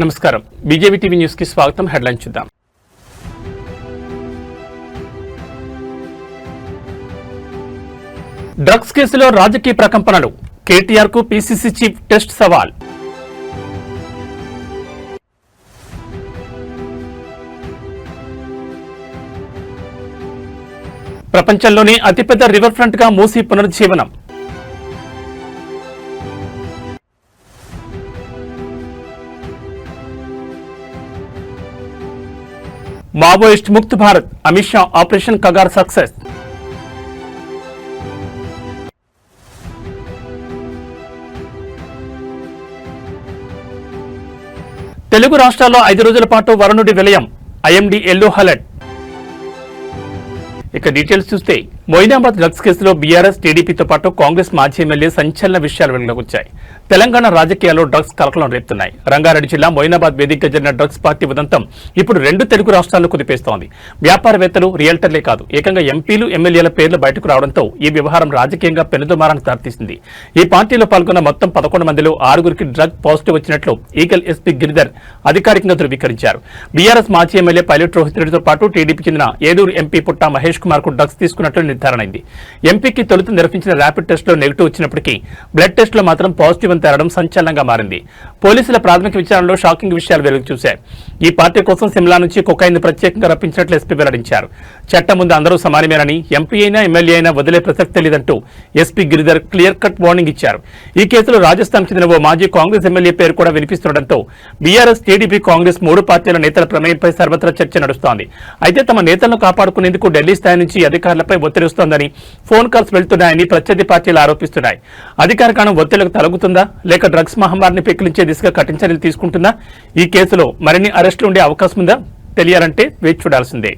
నమస్కారం BJP TV news కి స్వాగతం. హెడ్లైన్ చూద్దాం. డ్రగ్స్ కేసులో రాజకీయ ప్రకంపనలు. కేటీఆర్ కు పీసీసీ చీఫ్ టెస్ట్ సవాల్. ప్రపంచంలోనే అతిపెద్ద రివర్ ఫ్రంట్ గా మూసీ పునరుజ్జీవనం. Maoist Mukt Bharat. Amit Shah operation Kagar success. Telugu రాష్ట్రాల్లో 5 రోజుల పాటు వరుణుడి విలయం. IMD yellow alert. ఇక డీటెయిల్స్ చూస్తే మొయినాబాద్ డ్రగ్స్ కేసులో బీఆర్ఎస్ టీడీపీతో పాటు కాంగ్రెస్ మాజీ ఎమ్మెల్యే సంచలన విషయాలు వెలుగులోకి వచ్చాయి. తెలంగాణ రాజకీయాల్లో డ్రగ్స్ కలకలం రేపుతున్నాయి. రంగారెడ్డి జిల్లా మొయినాబాద్ వేదికగా జరిగిన డ్రగ్స్ పార్టీ ఉదంతం ఇప్పుడు 2 తెలుగు రాష్ట్రాల్లో కుదిపేస్తోంది. వ్యాపారవేత్తలు, రియల్టర్లే కాదు ఏకంగా ఎంపీలు, ఎమ్మెల్యేల పేర్లు బయటకు రావడంతో ఈ వ్యవహారం రాజకీయంగా పెనుదుమారానికి దారితీసింది. ఈ పార్టీలో పాల్గొన్న మొత్తం 11 మందిలో 6గురికి డ్రగ్ పాజిటివ్ వచ్చినట్లు ఈగల్ ఎస్పీ గిరిధర్ అధికారికంగా ధృవీకరించారు. బీఆర్ఎస్ మాజీ ఎమ్మెల్యే పైలట్ రోహిత్ రెడ్డితో పాటు టీడీపీ చెందిన ఏలూరు ఎంపీ పుట్టా మహేష్ కుమార్ కు డ్రగ్స్ తీసుకున్నట్లు నిర్ధారణ అయింది. ఎంపీకి తొలుత నిర్వహించిన ర్యాపిడ్ టెస్ట్ లో నెగిటివ్ వచ్చినప్పటికీ బ్లడ్ టెస్ట్ లో మాత్రం పాజిటివ్ అని తేలడం సంచలనంగా మారింది. పోలీసుల ప్రాథమిక విచారణలో షాకింగ్ విషయాలు వెలుగు చూశాయి. ఈ పార్టీ కోసం సిమ్లా నుంచి కొకైన్ ప్రత్యేకంగా రప్పించినట్లు ఎస్పీ వెల్లడించారు. చట్టం ముందు అందరూ సమానమేనని, ఎంపీ అయినా ఎమ్మెల్యే అయినా వదిలే ప్రసక్తే లేదంటూ SP Giridhar clear cut warning ఇచ్చారు. ఈ కేసులో రాజస్థాన్ చెందిన ఓ మాజీ కాంగ్రెస్ ఎమ్మెల్యే పేరు కూడా వినిపిస్తుండటంతో బీఆర్ఎస్, టీడీపీ, కాంగ్రెస్ 3 పార్టీల నేతల ప్రమేయంపై సర్వత్రా చర్చ నడుస్తోంది. అయితే తమ నేతలను కాపాడుకునేందుకు ఢిల్లీ స్థాయి నుంచి అధికారులపై ఒత్తిడి వస్తోందని, ఫోన్ కాల్స్ వెళ్తున్నాయని ప్రత్యర్థి పార్టీలు ఆరోపిస్తున్నాయి. అధికార ఒత్తిళ్లకు తలగుతుందా లేక డ్రగ్స్ మహమ్మారిని పెకిలించే దిశగా కఠిన చర్యలు తీసుకుంటుందా? ఈ కేసులో మరిన్ని అరెస్టులు ఉండే అవకాశం ఉందా? తెలియాలంటే వేచి చూడాల్సిందే.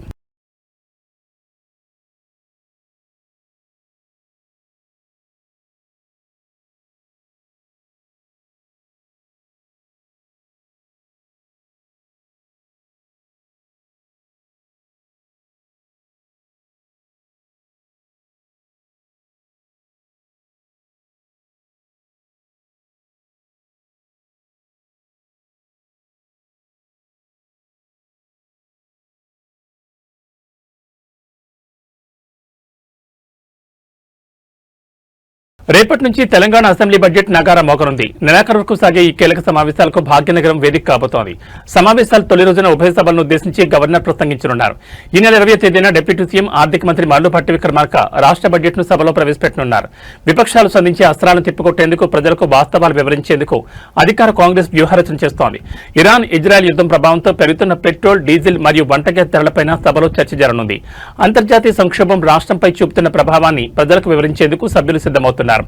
రేపటి నుంచి తెలంగాణ అసెంబ్లీ బడ్జెట్ నగారా మోగనుంది. నెలాఖరు వరకు సాగే ఈ కీలక సమావేశాలకు భాగ్యనగరం వేదిక కాబోతోంది. సమావేశాల తొలి రోజున ఉభయ సభలను ఉద్దేశించి గవర్నర్ ప్రసంగించనున్నారు. ఈ నెల 20వ తేదీన డిప్యూటీ సీఎం ఆర్థిక మంత్రి మల్లుపట్టి విక్రమార్క రాష్ట్ర బడ్జెట్ ను సభలో ప్రవేశపెట్టనున్నారు. విపక్షాలు సంధించే అస్త్రాలను తిప్పికొట్టేందుకు, ప్రజలకు వాస్తవాలు వివరించేందుకు అధికార కాంగ్రెస్ వ్యూహరచన చేస్తోంది. ఇరాన్, ఇజ్రాయెల్ యుద్ధం ప్రభావంతో పెరుగుతున్న పెట్రోల్, డీజిల్ మరియు వంటగ్యాస్ ధరలపై సభలో చర్చ జరగనుంది. అంతర్జాతీయ సంక్షోభం రాష్ట్రంపై చూపుతున్న ప్రభావాన్ని ప్రజలకు వివరించేందుకు సభ్యులు సిద్దమవుతున్నారు.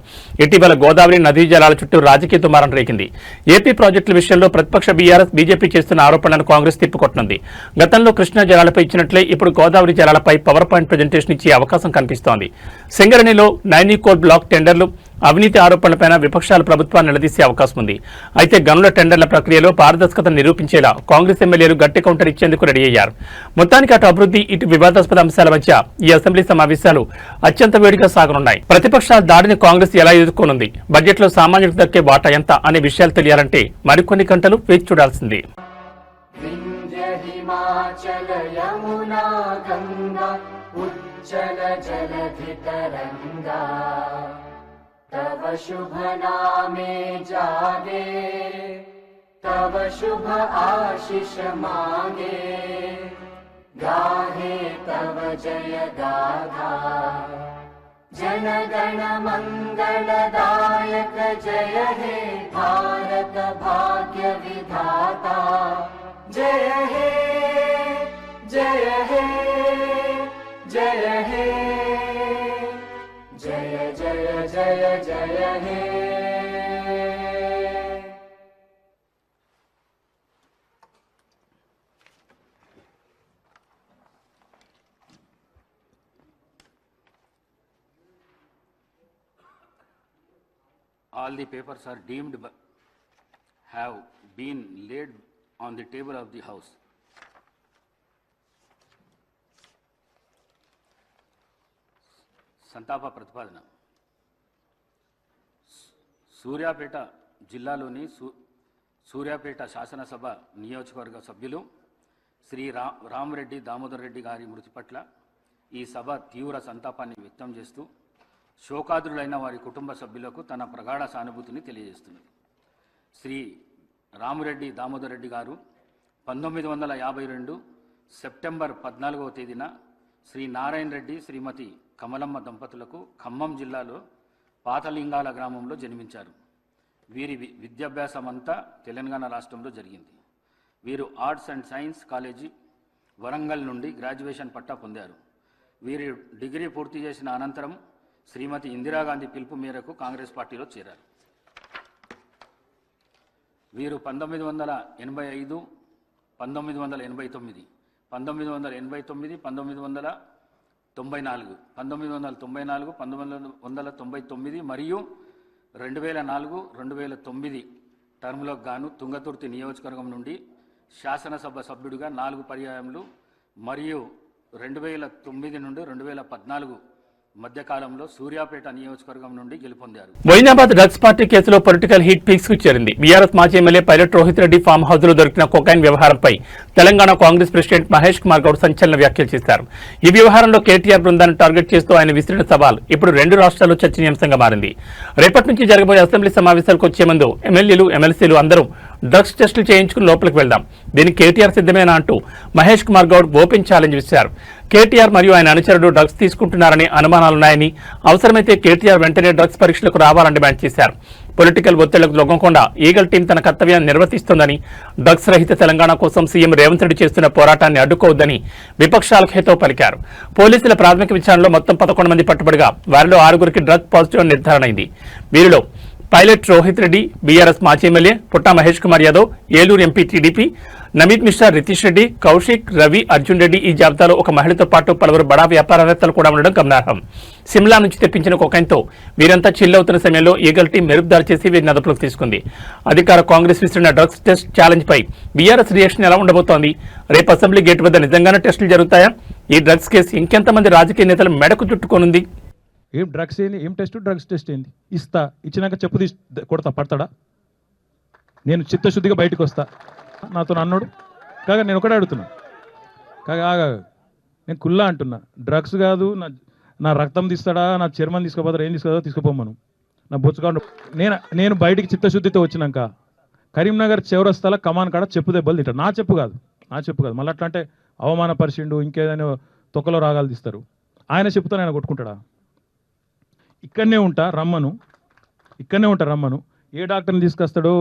ఇటీవల గోదావరి నదీ జలాల చుట్టూ రాజకీయ దుమారం రేగింది. ఏపీ ప్రాజెక్టుల విషయంలో ప్రతిపక్ష బీఆర్ఎస్, బీజేపీ చేస్తున్న ఆరోపణలను కాంగ్రెస్ తిప్పికొట్టనుంది. గతంలో కృష్ణా జలాలపై ఇచ్చినట్లే ఇప్పుడు గోదావరి జలాలపై పవర్ పాయింట్ ప్రజెంటేషన్ ఇచ్చే అవకాశం కనిపిస్తోంది. సింగరేణిలో నైనికోల్ బ్లాక్ టెండర్లు, అవినీతి ఆరోపణలపై విపక్షాలు ప్రభుత్వాన్ని నిలదీసే అవకాశం ఉంది. అయితే గనుల టెండర్ల ప్రక్రియలో పారదర్శకతను నిరూపించేలా కాంగ్రెస్ ఎమ్మెల్యేలు గట్టి కౌంటర్ ఇచ్చేందుకు రెడీ అయ్యారు. మొత్తానికి అటు అభివృద్ధి, ఇటు వివాదాస్పద అంశాల మధ్య ఈ అసెంబ్లీ సమావేశాలు అత్యంత వేడిగా సాగనున్నాయి. ప్రతిపక్షాల దాడిని కాంగ్రెస్ ఎలా ఎదుర్కొనుంది, బడ్జెట్ లో సామాన్యులకు దక్కే వాటా ఎంత అనే విషయాలు తెలియాలంటే మరికొన్ని గంటలు వేచి చూడాల్సిందే. तव शुभ नामे जागे, तव शुभ आशीष मांगे, गाहे तव जय गाथा। जन गण मंगलदायक जय हे भारत भाग्य विधाता। जय हे जय हे जय हे जय जय जय जय हे। All the papers are deemed have been laid on the table of the House. సంతాప ప్రతిపాదన. సూర్యాపేట జిల్లాలోని సూర్యాపేట శాసనసభ నియోజకవర్గ సభ్యులు శ్రీ రామరెడ్డి దామోదర్ రెడ్డి గారి మృతి పట్ల ఈ సభ తీవ్ర సంతాపాన్ని వ్యక్తం చేస్తూ శోకాదులైన వారి కుటుంబ సభ్యులకు తన ప్రగాఢ సానుభూతిని తెలియజేస్తున్నది. శ్రీ రామరెడ్డి దామోదర్ రెడ్డి గారు 1952 సెప్టెంబర్ 14వ తేదీన శ్రీ నారాయణ రెడ్డి శ్రీమతి కమలమ్మ దంపతులకు ఖమ్మం జిల్లాలో పాతలింగాల గ్రామంలో జన్మించారు. వీరి విద్యాభ్యాసం అంతా తెలంగాణ రాష్ట్రంలో జరిగింది. వీరు arts and science college Warangal నుండి గ్రాడ్యుయేషన్ పట్టా పొందారు. వీరు డిగ్రీ పూర్తి చేసిన అనంతరం శ్రీమతి ఇందిరాగాంధీ పిలుపు మేరకు కాంగ్రెస్ పార్టీలో చేరారు. వీరు 1985, 1989, 1989, 1994, 1994, 1999 మరియు 2004, 2009 టర్మ్లకు గాను తుంగతుర్తి నియోజకవర్గం నుండి శాసనసభ సభ్యుడిగా 4 పర్యాయములు మరియు 2009 నుండి 2014 మధ్యకాలంలో సూర్యాపేట నియోజకవర్గం నుండి గెలుపొందారు. మొయినాబాద్ డ్రగ్స్ పార్టీ కేసులో పొలిటికల్ హీట్ పీక్స్ కు చేరింది. బీఆర్ఎస్ మాజీ MLA pilot Rohit Reddy farm house లో దొరికిన కొకైన్ వ్యవహారంపై తెలంగాణ కాంగ్రెస్ ప్రెసిడెంట్ మహేష్ కుమార్ గౌడ్ సంచలన వ్యాఖ్యలు చేశారు. ఈ వ్యవహారంలో కేటీఆర్ బృందాన్ని టార్గెట్ చేస్తూ ఆయన విసిరిన సవాల్ ఇప్పుడు 2 రాష్ట్రాల్లో చర్చనీయాంశంగా మారింది. రేపటి నుంచి జరగబోయే అసెంబ్లీ సమావేశాలకు వచ్చే ముందు ఎమ్మెల్యేలు ఎమ్మెల్సీలు అందరూ డ్రగ్స్ టెస్టులు చేయించుకుని లోపలికి వెళ్దాం, దీనికి కేటీఆర్ సిద్ధమేనా అంటూ మహేష్ కుమార్ గౌడ్ ఓపెన్ ఛాలెంజ్ ఇచ్చారు. కేటీఆర్ మరియు ఆయన అనుచరుడు డ్రగ్స్ తీసుకుంటున్నారని అనుమానాలున్నాయని, అవసరమైతే కేటీఆర్ వెంటనే డ్రగ్స్ పరీక్షలకు రావాలని డిమాండ్ చేశారు. పొలిటికల్ ఒత్తిళ్లకు లొంగకుండా ఈగల్ టీం తన కర్తవ్యాన్ని నిర్వర్తిస్తోందని, డ్రగ్స్ రహిత తెలంగాణ కోసం సీఎం రేవంత్ రెడ్డి చేస్తున్న పోరాటాన్ని అడ్డుకోవద్దని విపక్షాలకు హితవు పలికారు. పోలీసుల ప్రాథమిక విచారణలో మొత్తం 11 మంది పట్టుబడిగా వారిలో 6గురికి డ్రగ్ పాజిటివ్ అని నిర్ధారణ అయింది. వీరిలో పైలట్ రోహిత్ రెడ్డి, బీఆర్ఎస్ మాజీ ఎమ్మెల్యే పుట్టా మహేష్ కుమార్ యాదవ్, ఏలూరు ఎంపీ టీడీపీ నమీద్ మిశ్రా, రితీష్ రెడ్డి, కౌశిక్, రవి, అర్జున్ రెడ్డి, ఈ జాబితాలో ఒక మహిళతో పాటు పలువురు బడా వ్యాపారవేత్తలు కూడా ఉండడం గమనార్హం. సిమ్లా నుంచి తెప్పించిన కొకైన్తో వీరంతా చిల్లవుతున్న సమయంలో ఈగల్ టీం మెరుపుదారి చేసి వీరిని అదుపులోకి తీసుకుంది. అధికార కాంగ్రెస్ విసిరిన డ్రగ్స్ టెస్ట్ ఛాలెంజ్ పై బీఆర్ఎస్ రియాక్షన్ ఎలా ఉండబోతోంది? రేపు అసెంబ్లీ గేట్ వద్ద నిజంగానే టెస్టులు జరుగుతాయా? ఈ డ్రగ్స్ కేసు ఇంకెంతమంది రాజకీయ నేతలు మెడకు చుట్టుకోనుంది? ఏం డ్రగ్స్ ఏంది, ఏం టెస్ట్, డ్రగ్స్ టెస్ట్ ఏంది? ఇచ్చినాక చెప్పు తీసి కొడతా, పడతాడా? నేను చిత్తశుద్ధిగా బయటకు వస్తా. నాతో అన్నాడు కాగా నేను ఒకటే అడుగుతున్నా, కాగా నేను కుల్లా అంటున్నా, డ్రగ్స్ కాదు, నా రక్తం తీస్తాడా, నా చర్మం తీసుకోపోతాడా, ఏం తీసుకోదా తీసుకోపోమను, నా బొచ్చుకాడు. నేను బయటికి చిత్తశుద్ధితో వచ్చినాక కరీంనగర్ చౌరస్తాల కమాన్ కాడ చెప్పు దెబ్బలు తింటాడు. నా చెప్పు కాదు మళ్ళీ అట్లా అంటే అవమానపరిచిండు, ఇంకేదైనా తొక్కలో రాగాలు తీస్తారు. ఆయన చెప్పుతో ఆయన కొట్టుకుంటాడా? ఇక్కడనే ఉంటా రమ్మను, ఏ డాక్టర్ని తీసుకొస్తాడో,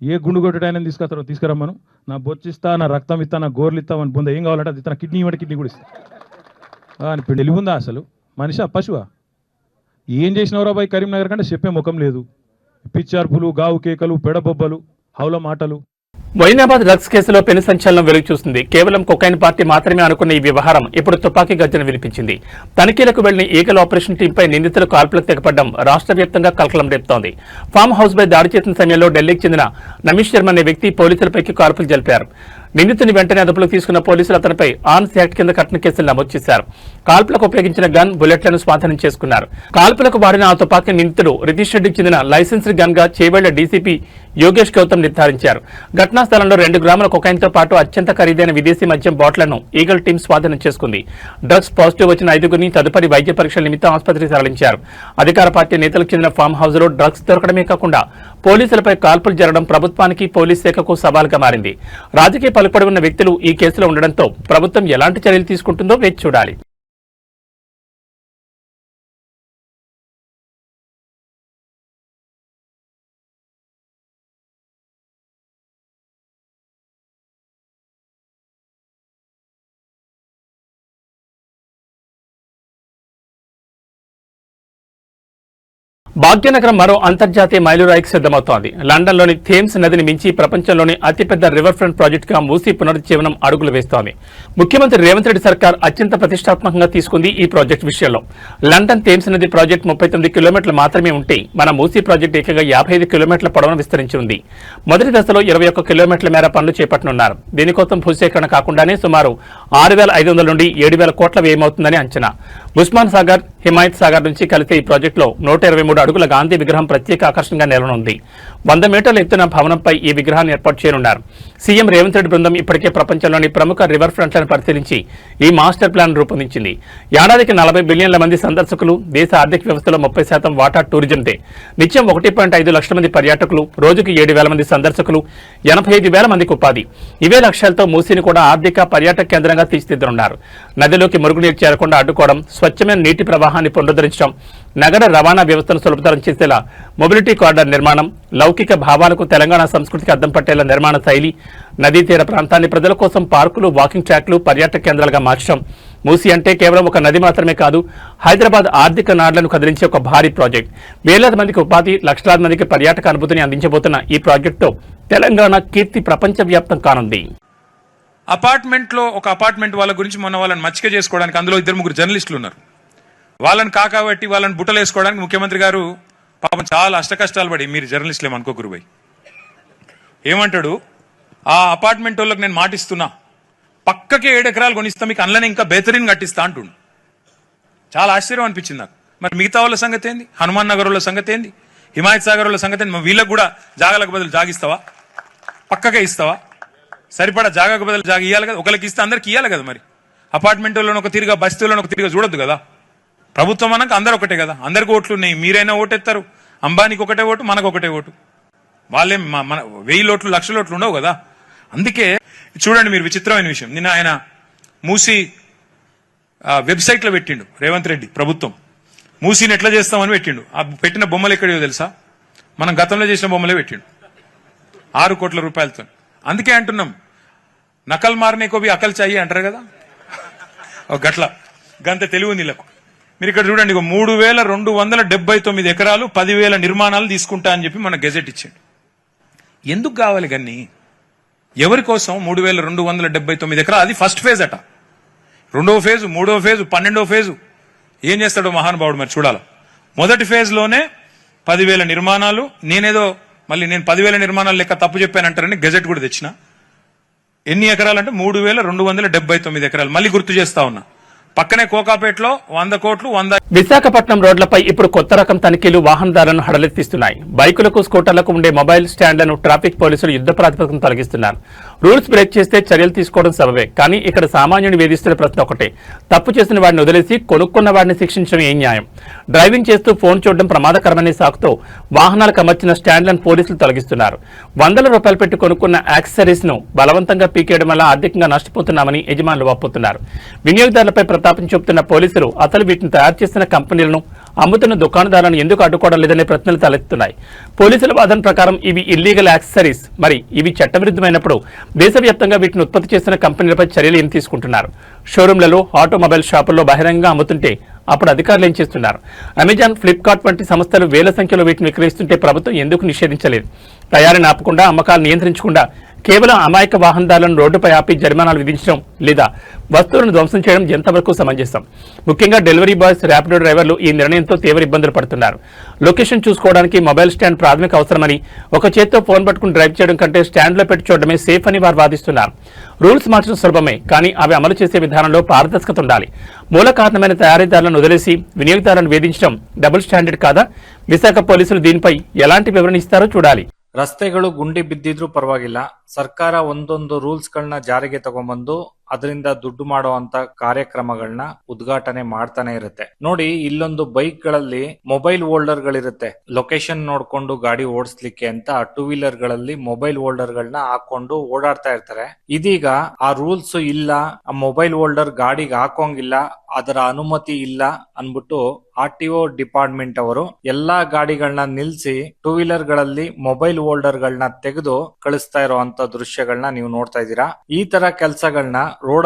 ఏ గుండు కొట్టడాయని తీసుకొస్తాడో తీసుకురమ్మను, నా బొచ్చిస్తా, నా రక్తం ఇస్తా, నా గోర్లు ఇస్తా, అని బొంద ఏం కావాలంటే అది ఇస్తా, నా కిడ్నీ ఇవ్వండి, కిడ్నీ కూడా ఇస్తా అని తెలివిందా అసలు? మనిషి పశువా? ఏం చేసినవరా బాయ్ కరీంనగర్ కంటే చెప్పే ముఖం లేదు. పిచ్చార్పులు, గావు కేకలు, పెడబొబ్బలు, హౌల మాటలు. మొయినాబాద్ డ్రగ్స్ కేసులో పెను సంచలనం వెలుగు చూసింది. కేవలం కొకైన్ పార్టీ మాత్రమే అనుకున్న ఈ వ్యవహారం ఇప్పుడు తుపాకీ గర్జన వినిపించింది. తనిఖీలకు వెళ్లిన ఈగల్ ఆపరేషన్ టీంపై నిందితులు కాల్పులకు తెగపడడం రాష్ట్ర వ్యాప్తంగా కలకలం రేపుతోంది. ఫామ్ హౌస్ పై దాడి చేసిన సమయంలో ఢిల్లీకి చెందిన నమీష్ శర్మ అనే వ్యక్తి పోలీసులపైకి కాల్పులు జరిపారు. నిందితుని వెంటనే అదుపులోకి తీసుకున్న పోలీసులు అతనిపై ఆర్మ్స్ యాక్ట్ కింద కఠిన కేసులు నమోదు చేశారు. కాల్పులకు ఉపయోగించిన గన్, బుల్లెట్లను స్వాధీనం చేసుకున్నారు. కాల్పులకు వాడిన ఆ తుపాకీ నిందితుడు రితీష్ రెడ్డికి చెందిన లైసెన్స్డ్ గన్ గా చేవెళ్ల డీసీపీ యోగేష్ గౌతమ్ నిర్ధారించారు. ఘటనా స్థలంలో 2 గ్రాముల కొకైన్తో పాటు అత్యంత ఖరీదైన విదేశీ మద్యం బాటిళ్లను ఈగల్ టీం స్వాధీనం చేసుకుంది. డ్రగ్స్ పాజిటివ్ వచ్చిన 5గురిని తదుపరి వైద్య పరీక్షల నిమిత్తం ఆసుపత్రికి తరలించారు. అధికార పార్టీ నేతలకు చెందిన ఫామ్ హౌస్ లో డ్రగ్స్ దొరకడమే కాకుండా పోలీసులపై కాల్పులు జరగడం ప్రభుత్వానికి, పోలీస్ శాఖకు సవాల్గా మారింది. రాజకీయ పలుకుబడి ఉన్న వ్యక్తులు ఈ కేసులో ఉండడంతో ప్రభుత్వం ఎలాంటి చర్యలు తీసుకుంటుందో వేచి చూడాలి. భాగ్యనగరం మరో అంతర్జాతీయ మైలురాయికి సిద్ధమవుతోంది. లండన్లోని థేమ్స్ నదిని మించి ప్రపంచంలోని అతిపెద్ద రివర్ ఫ్రంట్ ప్రాజెక్టుగా మూసీ పునరుజ్జీవనం అడుగులు వేస్తోంది. ముఖ్యమంత్రి రేవంత్ రెడ్డి సర్కార్ అత్యంత ప్రతిష్టాత్మకంగా తీసుకుంది ఈ ప్రాజెక్టు విషయంలో. లండన్ థేమ్స్ నది ప్రాజెక్టు 39 కిలోమీటర్లు మాత్రమే ఉంటే మన మూసీ ప్రాజెక్టు ఏకంగా 55 కిలోమీటర్ల పొడవును విస్తరించి ఉంది. మొదటి దశలో 21 కిలోమీటర్ల మేర పనులు చేపట్టనున్నారు. దీనికోసం భూసేకరణ కాకుండానే సుమారు 6,500 నుండి 7,000 కోట్ల వ్యయమవుతుందని అంచనా. ఉస్మాన్ సాగర్, హిమాయత్ సాగర్ నుంచి కలిసే ఈ ప్రాజెక్టులో 123 అడుగుల గాంధీ విగ్రహం ప్రత్యేక ఆకర్షణగా నెలకొనుంది. 100 మీటర్ల ఎత్తున భవనంపై ఈ విగ్రహాన్ని ఏర్పాటు చేయనున్నారు. సీఎం రేవంత్ రెడ్డి బృందం ఇప్పటికే ప్రపంచంలోని ప్రముఖ రివర్ ఫ్రంట్లను పరిశీలించి ఈ మాస్టర్ ప్లాన్ రూపొందించింది. ఏడాదికి 40 బిలియన్ల మంది సందర్శకులు, దేశ ఆర్థిక వ్యవస్థలో 30% వాటా టూరిజందే. నిత్యం 1.5 లక్షల మంది పర్యాటకులు, రోజుకు 7,000 మంది సందర్శకులు, 85,000 మందికి ఉపాధి. ఇవే లక్ష్యాలతో మూసీని కూడా ఆర్థిక పర్యాటక కేంద్రంగా తీర్చిదిద్దనున్నారు. నదిలోకి మురుగునీరు చేరకుండా అడ్డుకోవడం, స్వచ్ఛమైన నీటి ప్రవాహాన్ని పునరుద్ధరించడం, నగర రవాణా వ్యవస్థను సులభతరం చేసేలా మొబిలిటీ కారిడార్ నిర్మాణం, లౌకిక భావాలకు తెలంగాణ సంస్కృతికి అద్దం పట్టేలా నిర్మాణ శైలి, నదీ తీర ప్రాంతాన్ని ప్రజల కోసం పార్కులు, వాకింగ్ ట్రాక్లు, పర్యాటక కేంద్రాలుగా మార్చడం. మూసీ అంటే కేవలం ఒక నది మాత్రమే కాదు, హైదరాబాద్ ఆర్థిక నాడులను కదిలించే ఒక భారీ ప్రాజెక్ట్. వేలాది మందికి ఉపాధి, లక్షలాది మందికి పర్యాటక అనుభూతిని అందించబోతున్న ఈ ప్రాజెక్టుతో తెలంగాణ కీర్తి ప్రపంచవ్యాప్తం కానుంది. అపార్ట్మెంట్లో ఒక అపార్ట్మెంట్ వాళ్ళ గురించి మొన్న వాళ్ళని మచ్చిక చేసుకోవడానికి అందులో 2-3 జర్నలిస్టులు ఉన్నారు. వాళ్ళని కాకబట్టి వాళ్ళని బుట్టలు వేసుకోవడానికి ముఖ్యమంత్రి గారు పాపం చాలా అష్టకష్టాలు పడి, మీరు జర్నలిస్టులు ఏమనుకోకురు పోయి ఏమంటాడు, ఆ అపార్ట్మెంట్ వాళ్ళకి నేను మాటిస్తున్నా, పక్కకే 7 ఎకరాలు కొనిస్తా, మీకు అందులోనే ఇంకా బెహతరీన్ కట్టిస్తా అంటుండు. చాలా ఆశ్చర్యం అనిపించింది నాకు. మరి మిగతా వాళ్ళ సంగతి ఏంది? హనుమాన్ నగర్ వాళ్ళ సంగతి ఏంది? హిమాయత్ సాగర్ వాళ్ళ సంగతి ఏంది? వీళ్ళకి కూడా జాగాలకు బదులు జాగిస్తావా? పక్కకే ఇస్తావా? సరిపడా జాగాకు బదులు జాగా ఇవ్వాలి కదా. ఒకరికి ఇస్తే అందరికి ఇవ్వాలి కదా. మరి అపార్ట్మెంట్ వాళ్ళని ఒక తిరిగా, బస్తీలను ఒక తిరిగా చూడొద్దు కదా. ప్రభుత్వం అన్నాక అందరు ఒకటే కదా, అందరికి ఓట్లు ఉన్నాయి. మీరైనా ఓటెత్తారు, అంబానీకి ఒకటే ఓటు, మనకు ఒకటే ఓటు. వాళ్ళేం మన 1000 ఓట్లు 1,00,000 ఓట్లు ఉండవు కదా. అందుకే చూడండి మీరు, విచిత్రమైన విషయం, నిన్న ఆయన మూసీ వెబ్సైట్లో పెట్టిండు రేవంత్ రెడ్డి ప్రభుత్వం. మూసీని ఎట్లా చేస్తామని పెట్టిండు. ఆ పెట్టిన బొమ్మలు ఎక్కడో తెలుసా? మనం గతంలో చేసిన బొమ్మలే పెట్టిండు 6 కోట్ల రూపాయలతో. అందుకే అంటున్నాం, నకల్ మారనే కోబి అకల్ చాయి అంటారు కదా, గట్ల గంత తెలివి నీళ్ళకు. మీరు ఇక్కడ చూడండి, 3,279 ఎకరాలు 10,000 నిర్మాణాలు తీసుకుంటా అని చెప్పి మన గెజెట్ ఇచ్చిండు. ఎందుకు కావాలి గన్ని? ఎవరి కోసం 3,279 ఎకరాలు? అది ఫస్ట్ ఫేజ్ అట. 2వ ఫేజు, 3వ ఫేజు, 12వ ఫేజు ఏం చేస్తాడో మహానుభావుడు మరి చూడాలి. మొదటి ఫేజ్ లోనే 10,000 నిర్మాణాలు. నేను 10,000 నిర్మాణాలు లెక్క తప్పు చెప్పానంటారని గెజెట్ కూడా తెచ్చిన. ఎన్ని ఎకరాలు అంటే 3,279 ఎకరాలు. మళ్ళీ గుర్తు చేస్తా ఉన్నా, పక్కనే కోకాపేటలో 100 కోట్లు 100. విశాఖపట్నం రోడ్లపై ఇప్పుడు కొత్త రకం తనిఖీలు వాహనదారులను హడలెత్తిస్తున్నాయి. బైకులకు, స్కూటర్లకు ఉండే మొబైల్ స్టాండ్లను ట్రాఫిక్ పోలీసులు యుద్ధ ప్రాతిపదికన తొలగిస్తున్నారు. రూల్స్ బ్రేక్ చేస్తే చర్యలు తీసుకోవడం సబబే. కానీ ఇక్కడ సామాన్యుని వేధిస్తున్న ప్రశ్న ఒకటే, తప్పు చేసిన వాడిని వదిలేసి కొనుక్కున్న వాడిని శిక్షించడం ఏం న్యాయం? డ్రైవింగ్ చేస్తూ ఫోన్ చూడడం ప్రమాదకరమనే సాకుతో వాహనాలకు అమర్చిన స్టాండ్లను పోలీసులు తొలగిస్తున్నారు. వందల రూపాయలు పెట్టి కొనుక్కున్న యాక్సెసరీస్ ను బలవంతంగా పీకేయడం వల్ల ఆర్థికంగా నష్టపోతున్నామని యజమానులు వాపోతున్నారు. వినియోగదారులపై ప్రతాపం చూపుతున్న పోలీసులు అసలు వీటిని తయారు చేసిన కంపెనీలను, అమ్ముతున్న దుకాణదారులను ఎందుకు అడ్డుకోవడం లేదనే ప్రశ్నలు తలెత్తుతున్నాయి. పోలీసుల వాదన ప్రకారం ఇవి ఇల్లీగల్ యాక్సెసరీస్. మరి ఇవి చట్టవిరుద్ధమైనప్పుడు దేశవ్యాప్తంగా వీటిని ఉత్పత్తి చేసిన కంపెనీలపై చర్యలు ఏం తీసుకుంటున్నారు? షోరూంలలో, ఆటోమొబైల్ షాపుల్లో బహిరంగంగా అమ్ముతుంటే అప్పుడు అధికారులు ఏం చేస్తున్నారు? అమెజాన్, ఫ్లిప్కార్ట్ వంటి సంస్థలు వేల సంఖ్యలో వీటిని విక్రయిస్తుంటే ప్రభుత్వం ఎందుకు నిషేధించలేదు? తయారీని ఆపకుండా, అమ్మకాలు నియంత్రించకుండా కేవలం అమాయక వాహనదారులను రోడ్డుపై ఆపి జరిమానాలు విధించడం లేదా వస్తువులను ధ్వంసం చేయడం ఎంతవరకు సమంజసం? ముఖ్యంగా డెలివరీ బాయ్స్, ర్యాపిడో డ్రైవర్లు ఈ నిర్ణయంతో తీవ్ర ఇబ్బందులు పడుతున్నారు. లొకేషన్ చూసుకోవడానికి మొబైల్ స్టాండ్ ప్రాథమిక అవసరమని, ఒక చేత్తో ఫోన్ పట్టుకుని డ్రైవ్ చేయడం కంటే స్టాండ్లో పెట్టి చూడడమే సేఫ్ అని వారు వాదిస్తున్నారు. రూల్స్ మార్చడం సులభమే, కానీ అవి అమలు చేసే విధానంలో పారదర్శకత ఉండాలి. మూల కారణమైన తయారీదారులను వదిలేసి వినియోగదారులను వేధించడం డబుల్ స్టాండర్డ్ కాదా? విశాఖ పోలీసులు దీనిపై ఎలాంటి వివరణ ఇస్తారో చూడాలి. ರಸ್ತೆಗಳು ಗುಂಡಿ ಬಿದ್ದಿದ್ರೂ ಪರವಾಗಿಲ್ಲ, ಸರ್ಕಾರ ಒಂದೊಂದು ರೂಲ್ಸ್ ಗಳನ್ನ ಜಾರಿಗೆ ತಗೊಂಡ್ಬಂದು ಅದರಿಂದ ದುಡ್ಡು ಮಾಡುವಂತ ಕಾರ್ಯಕ್ರಮಗಳನ್ನ ಉದ್ಘಾಟನೆ ಮಾಡ್ತಾನೆ ಇರುತ್ತೆ. ನೋಡಿ, ಇಲ್ಲೊಂದು ಬೈಕ್ ಗಳಲ್ಲಿ ಮೊಬೈಲ್ ಹೋಲ್ಡರ್ ಗಳಿರುತ್ತೆ. ಲೊಕೇಶನ್ ನೋಡ್ಕೊಂಡು ಗಾಡಿ ಓಡಿಸ್ಲಿಕ್ಕೆ ಅಂತ 2 ವೀಲರ್ ಗಳಲ್ಲಿ ಮೊಬೈಲ್ ಹೋಲ್ಡರ್ ಗಳನ್ನ ಹಾಕೊಂಡು ಓಡಾಡ್ತಾ ಇರ್ತಾರೆ. ಇದೀಗ ಆ ರೂಲ್ಸ್ ಇಲ್ಲ, ಆ ಮೊಬೈಲ್ ಹೋಲ್ಡರ್ ಗಾಡಿಗೆ ಹಾಕೋಂಗಿಲ್ಲ, ಅದರ ಅನುಮತಿ ಇಲ್ಲ ಅನ್ಬಿಟ್ಟು RTO ಡಿಪಾರ್ಟ್ಮೆಂಟ್ ಅವರು ಎಲ್ಲಾ ಗಾಡಿಗಳನ್ನ ನಿಲ್ಸಿ 2 ವೀಲರ್ ಗಳಲ್ಲಿ ಮೊಬೈಲ್ ಹೋಲ್ಡರ್ ಗಳನ್ನ ತೆಗೆದು ಕಳಿಸ್ತಾ ಇರುವಂತ ದೃಶ್ಯಗಳನ್ನ ನೀವು ನೋಡ್ತಾ ಇದ್ದೀರಾ. ಈ ತರ ಕೆಲಸಗಳನ್ನ ರೋಡ್